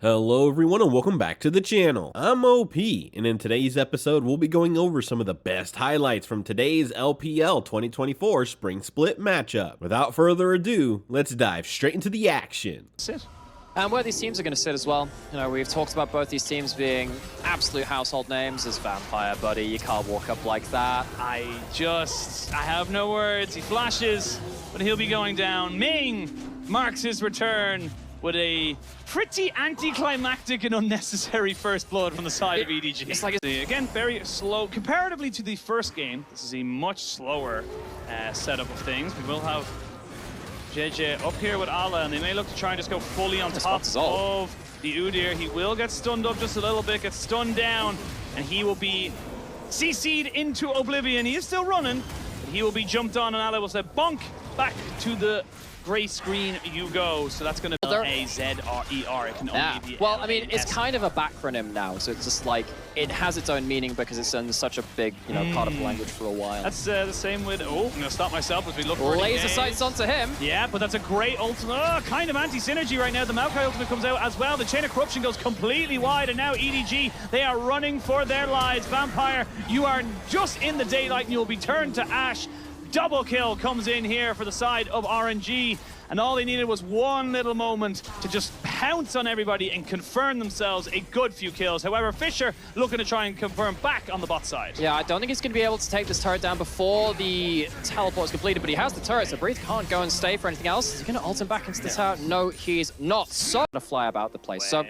Hello everyone and welcome back to the channel. I'm OP, and in today's episode we'll be going over some of the best highlights from today's LPL 2024 Spring Split matchup. Without further ado, let's dive straight into the action. And where these teams are going to sit as well. You know, we've talked about both these teams being absolute household names. As Vampire, buddy, you can't walk up like that. I have no words. He flashes, but he'll be going down. Ming marks his return with a pretty anticlimactic and unnecessary first blood from the side of EDG. It's like Again, very slow. Comparatively to the first game, this is a much slower setup of things. We will have JJ up here with Ala, and they may look to try and just go fully on top of the Udyr. He will get stunned up just a little bit, get stunned down, and he will be CC'd into oblivion. He is still running, but he will be jumped on, and Ala will say, bonk, back to the gray screen you go. So that's going to be A-Z-R-E-R. It can only be well, I mean, it's kind of a backronym now, so it's just like, it has its own meaning because it's in such a big, you know, part of the language for a while. That's the same with, I'm going to stop myself as we look for laser sights onto him. Yeah, but that's a great ultimate. Oh, kind of anti-synergy right now. The Maokai ultimate comes out as well. The Chain of Corruption goes completely wide, and now EDG, they are running for their lives. Vampire, you are just in the daylight, and you'll be turned to ash. Double kill comes in here for the side of RNG, and all they needed was one little moment to just pounce on everybody and confirm themselves a good few kills. However, Fisher looking to try and confirm back on the bot side. Yeah, I don't think he's going to be able to take this turret down before the teleport is completed, but he has the turret, so Breathe can't go and stay for anything else. Is he going to ult him back into the tower? No, he's not. So going to fly about the place. So,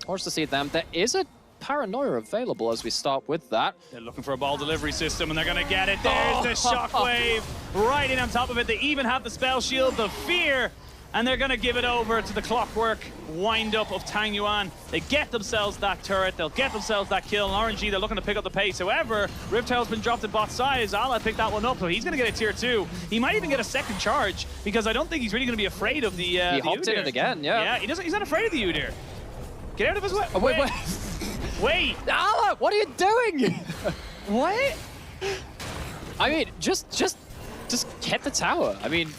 watch to see them. There is a Paranoia available as we start with that. They're looking for a ball delivery system, and they're going to get it. There's the shockwave right in on top of it. They even have the spell shield, the fear, and they're going to give it over to the clockwork wind-up of Tang Yuan. They get themselves that turret. They'll get themselves that kill. And RNG, they're looking to pick up the pace. However, Riptail's been dropped at bot side. Ala picked that one up, so he's going to get a tier 2. He might even get a second charge, because I don't think he's really going to be afraid of the He hopped in it again, yeah. Yeah, he's not afraid of the Udyr. Get out of his way. Oh, wait. Wait! Ala, what are you doing? What? I mean, just get the tower. I mean,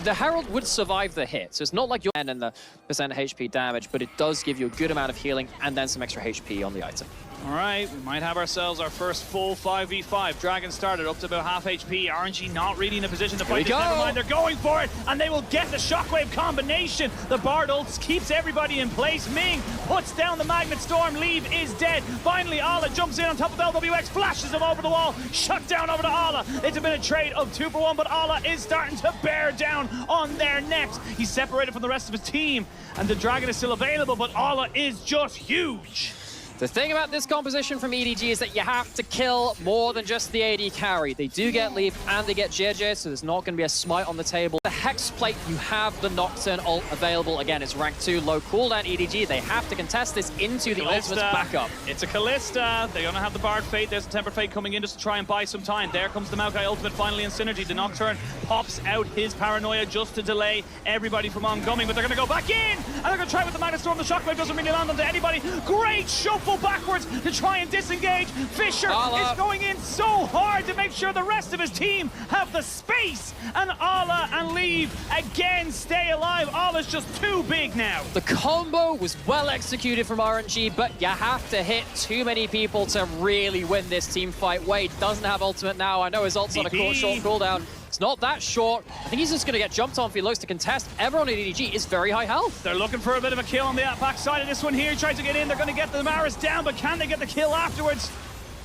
the Herald would survive the hit, so it's not like you're and the percent HP damage, but it does give you a good amount of healing and then some extra HP on the item. All right, we might have ourselves our first full 5v5. Dragon started up to about half HP. RNG not really in a position to fight this. Never mind, they're going for it, and they will get the shockwave combination. The Bard ult keeps everybody in place. Ming puts down the Magnet Storm. Leave is dead. Finally, Ala jumps in on top of LWX, flashes him over the wall, shut down over to Ala. It's been a trade of 2 for 1, but Ala is starting to bear down on their necks. He's separated from the rest of his team, and the Dragon is still available, but Ala is just huge. The thing about this composition from EDG is that you have to kill more than just the AD carry. They do get Leaf and they get JJ, so there's not going to be a smite on the table. The Hex Plate, you have the Nocturne ult available. Again, it's rank 2, low cooldown EDG. They have to contest this into the ultimate's backup. It's a Callista. They're going to have the Bard Fate. There's the Tempered Fate coming in just to try and buy some time. There comes the Maokai ultimate finally in synergy. The Nocturne pops out his Paranoia just to delay everybody from ongoing, but they're going to go back in, and they're going to try with the Magnet Storm. The Shockwave doesn't really land onto anybody. Great shuffle backwards to try and disengage. Fisher is going in so hard to make sure the rest of his team have the space, and Ala and Leave again stay alive. Ala's just too big now. The combo was well executed from RNG, but you have to hit too many people to really win this team fight. Wade doesn't have ultimate now. I know his ult's on a short cooldown. It's not that short. I think he's just going to get jumped on if he looks to contest. Everyone in EDG is very high health. They're looking for a bit of a kill on the back side of this one here. He tries to get in. They're going to get the Maris down, but can they get the kill afterwards?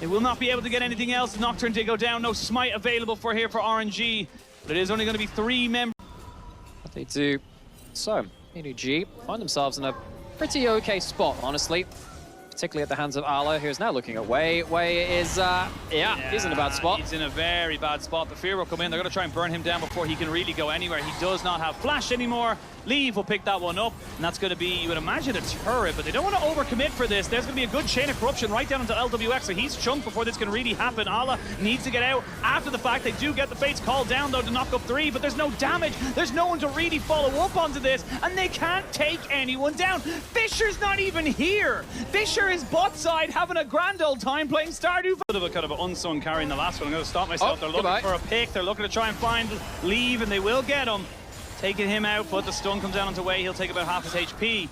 They will not be able to get anything else. Nocturne did go down. No smite available here for RNG, but it is only going to be 3 members. What they do. So, EDG find themselves in a pretty okay spot, honestly. Particularly at the hands of Ala, who is now looking at Wei. Wei is, he's in a bad spot. He's in a very bad spot. The Fear will come in. They're going to try and burn him down before he can really go anywhere. He does not have flash anymore. Leave will pick that one up, and that's going to be, you would imagine, a turret, but they don't want to overcommit for this. There's going to be a good chain of corruption right down into LWX, so he's chunked before this can really happen. Ala needs to get out after the fact. They do get the Fates called down, though, to knock up 3, but there's no damage. There's no one to really follow up onto this, and they can't take anyone down. Fisher's not even here. Fisher is bot side having a grand old time playing Stardew. A bit of a kind of an unsung carry in the last one. I'm going to stop myself. They're looking for a pick. They're looking to try and find Leave, and they will get him. Taking him out, but the stun comes down onto Wei. He'll take about half his HP.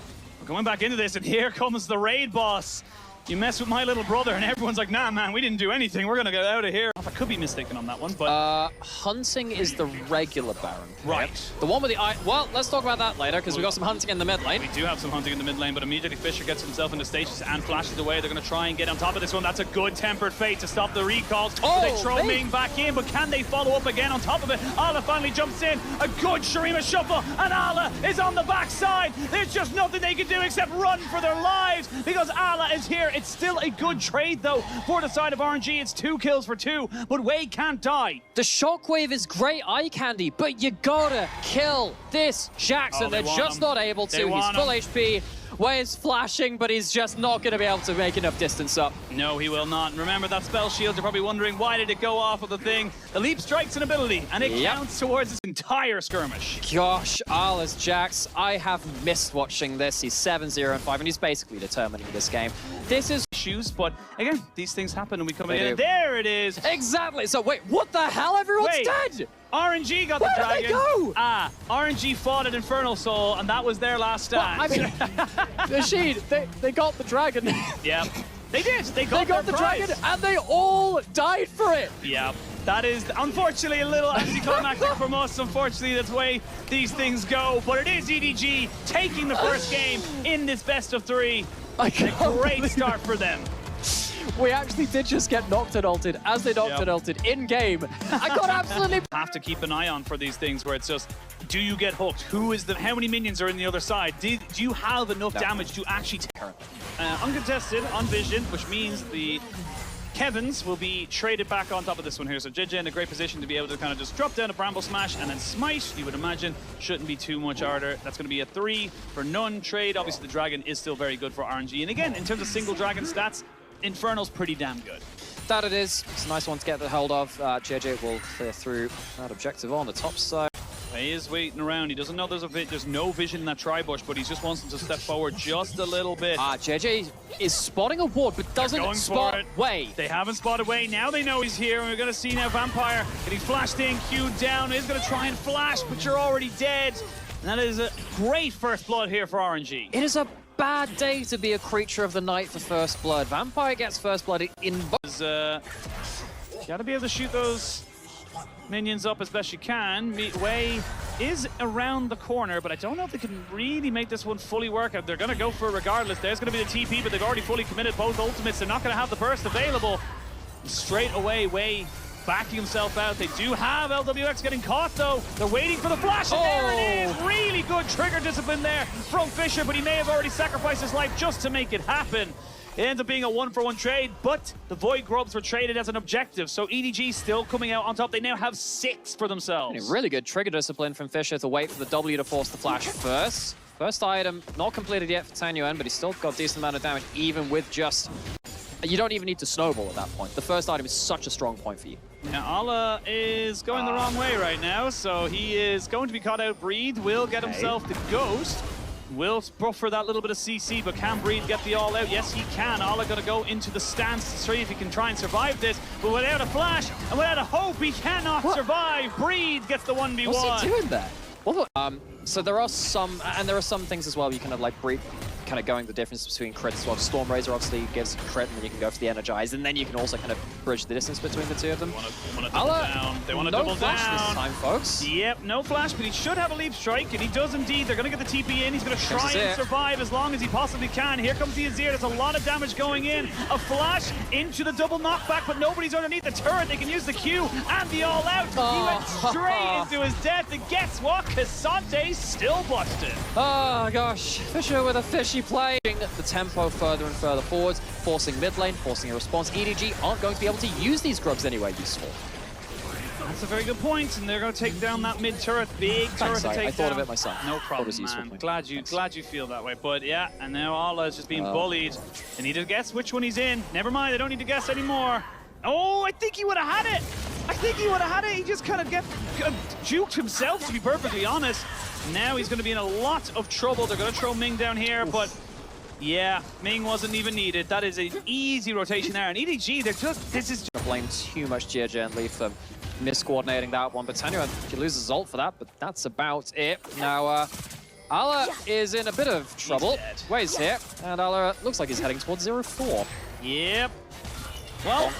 Going back into this, and here comes the raid boss. You mess with my little brother, and everyone's like, nah, man, we didn't do anything. We're going to get out of here. I could be mistaken on that one, but... Hunting is the regular Baron. Right. The one with the eye... Well, let's talk about that later, because we got some hunting in the mid lane. We do have some hunting in the mid lane, but immediately Fisher gets himself into stasis and flashes away. They're going to try and get on top of this one. That's a good tempered fate to stop the recalls. Oh, they throw Ming back in, but can they follow up again on top of it? Ala finally jumps in. A good Shurima shuffle, and Ala is on the backside. There's just nothing they can do except run for their lives, because Ala is here. It's still a good trade, though, for the side of RNG. It's 2 kills for 2, but Wade can't die. The shockwave is great eye candy, but you gotta kill this Jax, and they're just not able to. He's full HP. Wade's flashing, but he's just not going to be able to make enough distance up. No, he will not. And remember that spell shield, you're probably wondering, why did it go off of the thing? The leap strike's an ability, and it counts towards this entire skirmish. Gosh, Ala's Jax, I have missed watching this. He's 7-0-5, and he's basically determining this game. This is issues, but again, these things happen, and we come in, and there it is. Exactly. So wait, what the hell? Everyone's dead. RNG got the dragon. Where did they go? RNG fought at Infernal Soul, and that was their last stand. Well, I mean, Rashid, they got the dragon. Yeah, they did. They got the dragon, and they all died for it. Yeah, that is unfortunately a little anticlimactic from us. Unfortunately, that's the way these things go. But it is EDG taking the first game in this best of 3. A great start for them. We actually did just get Nocturne ulted as they Nocturne ulted in-game. I got absolutely... Have to keep an eye on for these things where it's just, do you get hooked? How many minions are in the other side? Do you have enough damage to actually take her? Uncontested on Vision, which means the Kevins will be traded back on top of this one here. So JJ in a great position to be able to kind of just drop down a Bramble Smash and then Smite, you would imagine, shouldn't be too much harder. That's going to be a 3 for none trade. Obviously, the Dragon is still very good for RNG. And again, in terms of single Dragon stats, Infernal's pretty damn good. That it is. It's a nice one to get the hold of. JJ will clear through that objective on the top side. He is waiting around. He doesn't know there's no vision in that tri-bush, but he just wants him to step forward just a little bit. JJ is spotting a ward, but doesn't spot Wei. They haven't spotted Wei. Now they know he's here, and we're going to see now Vampire getting flashed in, queued down. He's going to try and flash, but you're already dead. And that is a great first blood here for RNG. It is a bad day to be a creature of the night for first blood. Vampire gets first blood in... Gotta be able to shoot those minions up as best you can. Wei is around the corner, but I don't know if they can really make this one fully work out. They're going to go for it regardless. There's going to be the TP, but they've already fully committed both ultimates. They're not going to have the burst available. Straight away, Wei backing himself out. They do have LWX getting caught, though. They're waiting for the flash, and there it is! Really good trigger discipline there from Fisher, but he may have already sacrificed his life just to make it happen. It ends up being a 1-for-1 trade, but the Void Grubs were traded as an objective, so EDG still coming out on top. They now have 6 for themselves. Really good trigger discipline from Fisher to wait for the W to force the flash first. First item, not completed yet for Tanyuan, but he's still got a decent amount of damage, even with just... You don't even need to snowball at that point. The first item is such a strong point for you. Now, Ala is going the wrong way right now, so he is going to be caught out. Breed will get himself the Ghost. Will buffer that little bit of CC, but can Breed get the all out? Yes, he can. Ala going to go into the stance to see if he can try and survive this, but without a flash and without a hope, he cannot survive. Breed gets the 1v1. What's he doing there? So there are some things as well you kind of like Breed kind of going the difference between crits as well. Storm Razor obviously gives a crit, and then you can go for the Energize, and then you can also kind of bridge the distance between the two of them. They want to double down. This time, folks. Yep, no flash, but he should have a leap strike, and he does indeed. They're going to get the TP in. He's going to try and survive as long as he possibly can. Here comes the Azir. There's a lot of damage going in. A flash into the double knockback, but nobody's underneath the turret. They can use the Q and the all out. He went straight into his death, and guess what? Casante's still busted. Oh gosh, Fisher with a fishy play. The tempo further and further forwards, forcing mid lane, forcing a response. EDG aren't going to be able to use these grubs anywhere useful. That's a very good point, and they're going to take down that mid turret. Big turret to take down. I thought of it myself. No problem, man. Glad you feel that way. But yeah, and now Ala is just being bullied. They need to guess which one he's in. Never mind, they don't need to guess anymore. Oh, I think he would have had it. He just kind of juked himself, to be perfectly honest. Now he's going to be in a lot of trouble. They're going to throw Ming down here, but yeah, Ming wasn't even needed. That is an easy rotation there. And EDG, this is... I blame too much JJ and Lee for miscoordinating that one, but Tanya, she loses ult for that, but that's about it. Now, Ala is in a bit of trouble. dead. Wade's here, and Ala looks like he's heading towards 0-4. Yep. Well,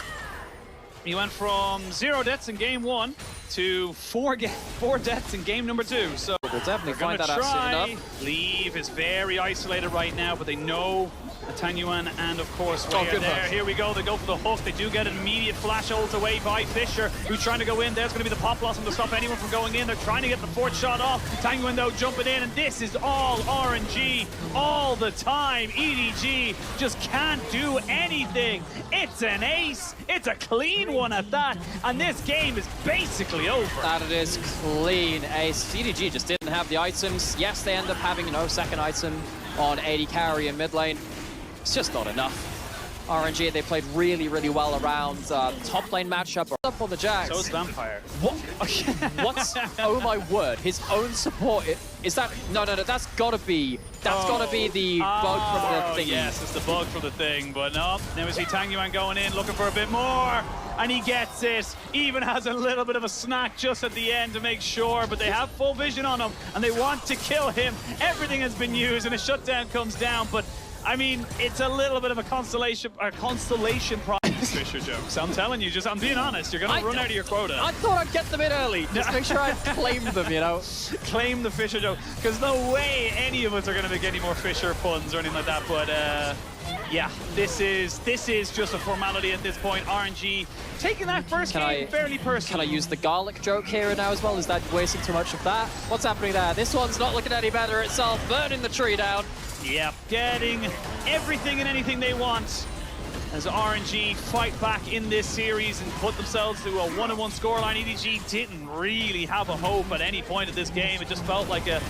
he went from 0 deaths in game 1 to 4 deaths in game number 2. So We'll definitely find that out soon enough. Leave is very isolated right now, but they know Tanyuan and, of course, Way are good there. hook. Here we go. They go for the hook. They do get an immediate flash ult away by Fisher, who's trying to go in. There's going to be the pop blossom to stop anyone from going in. They're trying to get the 4th shot off. Tanyuan, though, jumping in, and this is all RNG all the time. EDG just can't do anything. It's an ace. It's a clean one at that, and this game is basically over. That it is clean ace. EDG just didn't have the items. Yes, they end up having no second item on AD carry in mid lane. It's just not enough. RNG, they played really, really well around top lane matchup. Up on the Jax. So is Vampire. What? What's? Oh my word! His own support. Is that? No. That's gotta be. Gotta be the bug from the thing. Yes, it's the bug from the thing. But no, now we see Tanyuan going in, looking for a bit more, and he gets it. Even has a little bit of a snack just at the end to make sure. But they have full vision on him, and they want to kill him. Everything has been used, and a shutdown comes down. But I mean, it's a little bit of a constellation problem. Fisher jokes. I'm telling you, I'm being honest. You're going to run out of your quota. I thought I'd get them in early. Just make sure I claim them, you know. Claim the Fisher joke, because no way any of us are going to make any more Fisher puns or anything like that. But yeah, this is just a formality at this point. RNG taking that first game fairly personally. Can I use the garlic joke here now as well? Is that wasting too much of that? What's happening there? This one's not looking any better itself. Burning the tree down. Yep, getting everything and anything they want as RNG fight back in this series and put themselves to a 1-1 scoreline. EDG didn't really have a hope at any point of this game. It just felt like a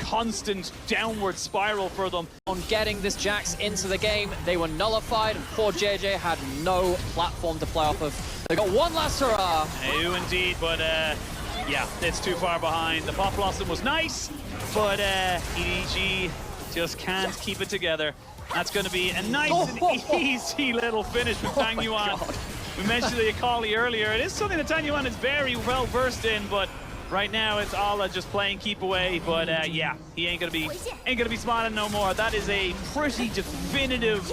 constant downward spiral for them. On getting this Jax into the game, they were nullified, and poor JJ had no platform to play off of. They got one last hurrah. No, indeed, but yeah, it's too far behind. The pop blossom was nice, but EDG just can't keep it together. That's going to be a nice and easy little finish with Tanyuan. We mentioned the Akali earlier. It is something that Tanyuan is very well versed in, but right now it's Ala just playing keep away. But yeah, he ain't gonna be smiling no more. That is a pretty definitive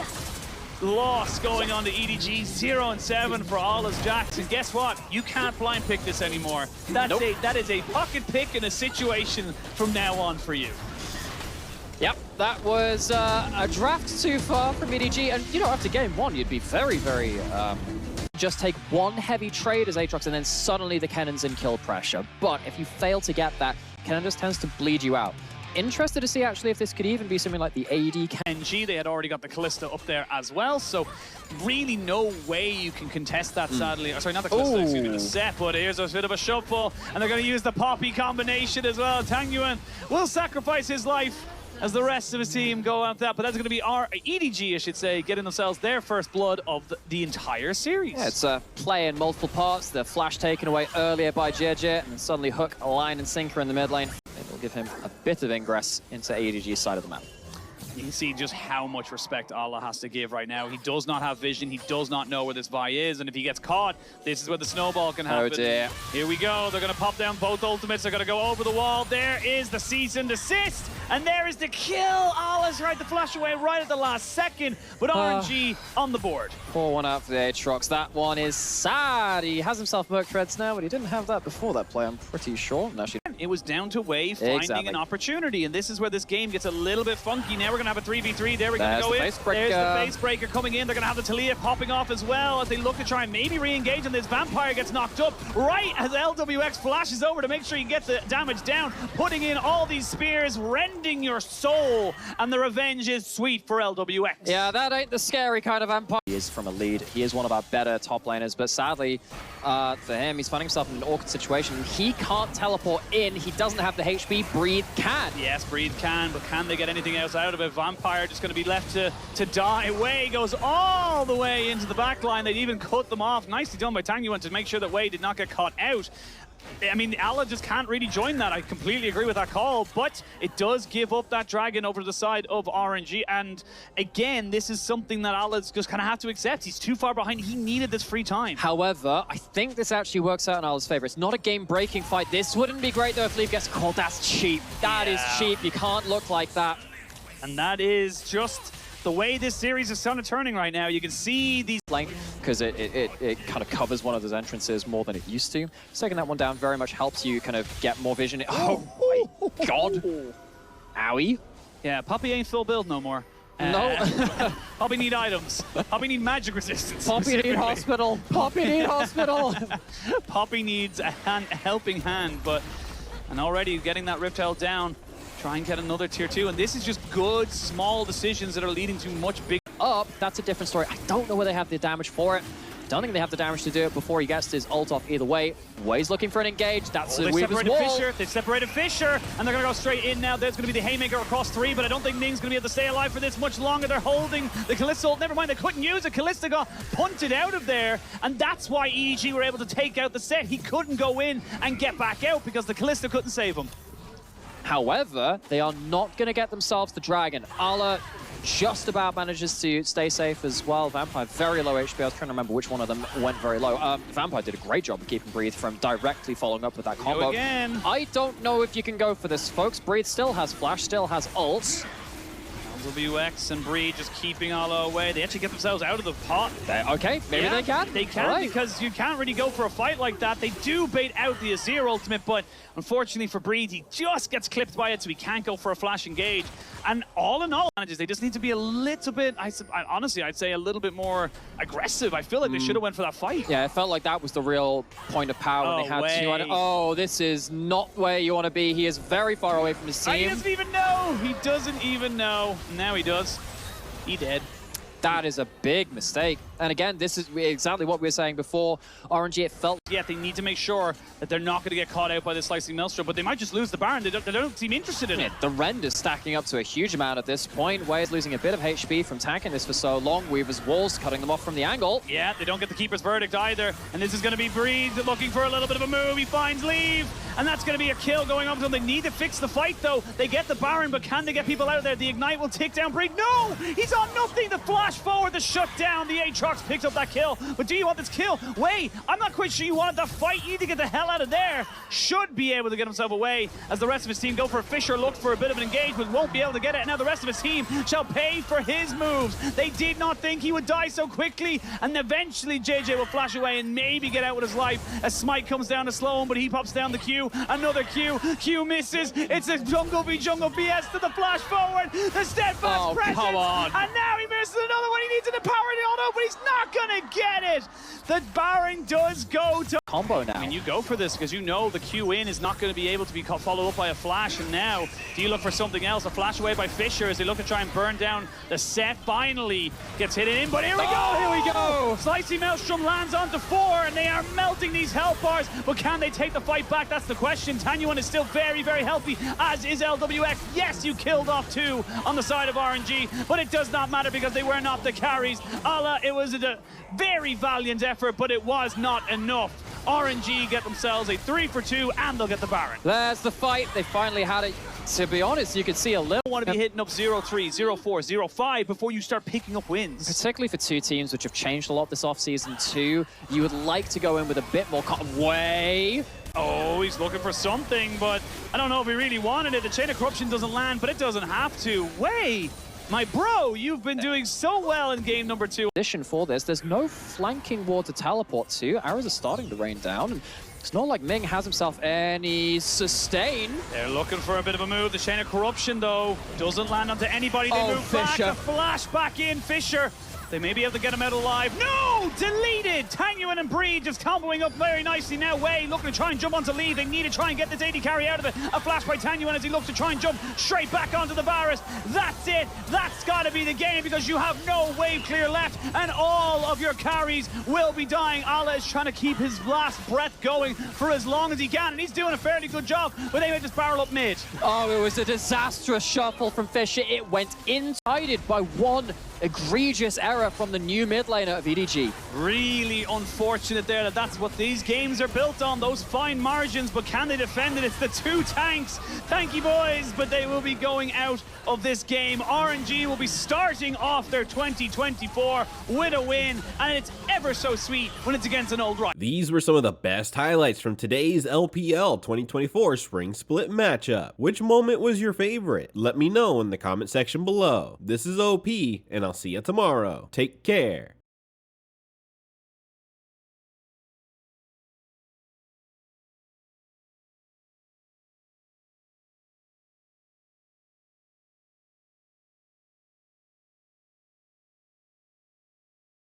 loss going on to EDG. 0-7 for Ala's Jax. And guess what? You can't blind pick this anymore. That is a pocket pick in a situation from now on for you. Yep, that was a draft too far from EDG, and you know, after game 1, you'd be very, very just take one heavy trade as Aatrox, and then suddenly the cannon's in kill pressure. But if you fail to get that, cannon just tends to bleed you out. Interested to see actually if this could even be something like the AD RNG. They had already got the Callista up there as well, so really no way you can contest that, sadly. Or sorry, not the Callista, excuse me, the set, but here's a bit of a shuffle, and they're going to use the Poppy combination as well. Tanyuan will sacrifice his life as the rest of his team go after that, but that's going to be our EDG, I should say, getting themselves their first blood of the entire series. Yeah, it's a play in multiple parts. The flash taken away earlier by JJ, and then suddenly Hook, a line and sinker in the mid lane. It will give him a bit of ingress into EDG's side of the map. You can see just how much respect Ala has to give right now. He does not have vision. He does not know where this Vi is. And if he gets caught, this is where the snowball can happen. Oh dear. Here we go. They're going to pop down both ultimates. They're going to go over the wall. There is the cease and desist. And there is the kill. Ala's right to flash away right at the last second. But RNG on the board. 4-1 out for the Aatrox. That one is sad. He has himself Merc Treads now, but he didn't have that before that play, I'm pretty sure. Actually, it was down to Way finding an opportunity. And this is where this game gets a little bit funky. Now we're going to have a 3v3. There we're going to go in. There's the face breaker coming in. They're going to have the Talia popping off as well as they look to try and maybe re-engage, and this Vampire gets knocked up right as LWX flashes over to make sure you get the damage down, putting in all these spears, rending your soul, and the revenge is sweet for LWX. Yeah, that ain't the scary kind of Vampire. He is from a lead. He is one of our better top laners, but sadly for him, he's finding himself in an awkward situation. He can't teleport in. He doesn't have the HP. Breathe can. Yes, Breathe can, but can they get anything else out of it? Vampire just going to be left to die. Way goes all the way into the back line. They'd even cut them off. Nicely done by Tanyuan to make sure that Way did not get caught out. I mean, Allah just can't really join that. I completely agree with that call, but it does give up that dragon over to the side of RNG. And again, this is something that Allah's just kind of have to accept. He's too far behind. He needed this free time. However, I think this actually works out in Allah's favor. It's not a game-breaking fight. This wouldn't be great, though, if Leaf gets called. That's cheap. That is cheap. You can't look like that. And that is just the way this series is kind of turning right now. You can see these lane because it kind of covers one of those entrances more than it used to. Taking that one down very much helps you kind of get more vision. Oh my god. Owie. Yeah, Poppy ain't full build no more. No. Poppy need items. Poppy need magic resistance. Poppy need hospital. Poppy need hospital. Poppy needs a helping hand, and already getting that Riptail down. Try and get another tier 2, and this is just good, small decisions that are leading to much big up. That's a different story. I don't know whether they have the damage for it. Don't think they have the damage to do it before he gets his ult off either way. Way's looking for an engage. That's the Weaver's wall. Fisher. They've separated Fisher, and they're going to go straight in now. There's going to be the Haymaker across 3, but I don't think Ning's going to be able to stay alive for this much longer. They're holding the Callisto. Never mind, they couldn't use it. Callisto got punted out of there, and that's why EDG were able to take out the set. He couldn't go in and get back out because the Callisto couldn't save him. However, they are not going to get themselves the dragon. Allah just about manages to stay safe as well. Vampire, very low HP. I was trying to remember which one of them went very low. Vampire did a great job of keeping Breathe from directly following up with that combo. Again. I don't know if you can go for this, folks. Breathe still has flash, still has ult. WX and Bree just keeping Allah away. They actually get themselves out of the pot. Okay, maybe they can. They can, because you can't really go for a fight like that. They do bait out the Azir ultimate, but unfortunately for Breed, he just gets clipped by it, so he can't go for a flash engage. And all in all, they just need to be a little bit, honestly, I'd say a little bit more aggressive. I feel like they should have went for that fight. Yeah, it felt like that was the real point of power when they had two on it. Oh, this is not where you want to be. He is very far away from his team. He doesn't even know. He doesn't even know. Now he does. He dead. That is a big mistake. And again, this is exactly what we were saying before. RNG, it felt... Yeah, they need to make sure that they're not going to get caught out by the Slicing Maelstrom, but they might just lose the Baron. They don't seem interested in it. The rend is stacking up to a huge amount at this point. Way is losing a bit of HP from tanking this for so long. Weaver's walls cutting them off from the angle. Yeah, they don't get the Keeper's Verdict either. And this is going to be Breed looking for a little bit of a move. He finds Leave, and that's going to be a kill going up to them. They need to fix the fight, though. They get the Baron, but can they get people out of there? The Ignite will take down Breed. No! He's on nothing! The flash forward, the shut down. The Aatrox picks up that kill. But do you want this kill? Wait, I'm not quite sure you wanted that fight. You need to get the hell out of there. Should be able to get himself away as the rest of his team go for Fisher. Looked for a bit of an engagement, won't be able to get it. And now the rest of his team shall pay for his moves. They did not think he would die so quickly. And eventually JJ will flash away and maybe get out with his life as Smite comes down to slow him, but he pops down the Q. Another Q. Q misses. It's a jungle v jungle BS to the flash forward. The steadfast presence. Come on. And now he misses another one. He needs an empowered auto, but he's not going to get it. The Baron does go to combo now. I mean, you go for this because you know the Q in is not going to be able to be followed up by a flash. And now, do you look for something else? A flash away by Fisher as they look to try and burn down the set. Finally gets hit in, but here we go! Here we go! Slicey Maelstrom lands onto 4, and they are melting these health bars. But can they take the fight back? That's the question. Tanyuan is still very, very healthy, as is LWX. Yes, you killed off 2 on the side of RNG, but it does not matter because they were not the carries. Allah, it was a very valiant effort, but it was not enough. RNG get themselves a 3 for 2, and they'll get the Baron. There's the fight. They finally had it. To be honest, you could see a little... You want to be hitting up 0-3, 0-4, 0-5 before you start picking up wins. Particularly for two teams which have changed a lot this offseason too. You would like to go in with a bit more... Way! Oh, he's looking for something, but I don't know if he really wanted it. The Chain of Corruption doesn't land, but it doesn't have to. Way! My bro, you've been doing so well in game number 2. Position for this, there's no flanking ward to teleport to. Arrows are starting to rain down, and it's not like Ming has himself any sustain. They're looking for a bit of a move. The Chain of Corruption, though, doesn't land onto anybody. They move back. The flash back in. Fisher. They may be able to get him out alive. No! Deleted! Tanyuan and Breed just comboing up very nicely now. Way looking to try and jump onto lead. They need to try and get this AD carry out of it. A flash by Tanyuan as he looks to try and jump straight back onto the Varus. That's it. That's got to be the game because you have no wave clear left and all of your carries will be dying. Allah is trying to keep his last breath going for as long as he can, and he's doing a fairly good job, but they may just barrel up mid. Oh, it was a disastrous shuffle from Fisher. It went inside it by one egregious error from the new mid laner of EDG. Really unfortunate there that that's what these games are built on, those fine margins, but can they defend it? It's the two tanks. Thank you, boys, but they will be going out of this game. RNG will be starting off their 2024 with a win, and it's ever so sweet when it's against an old rival. These were some of the best highlights from today's LPL 2024 Spring Split matchup. Which moment was your favorite? Let me know in the comment section below. This is OP, and I'll see you tomorrow. Take care.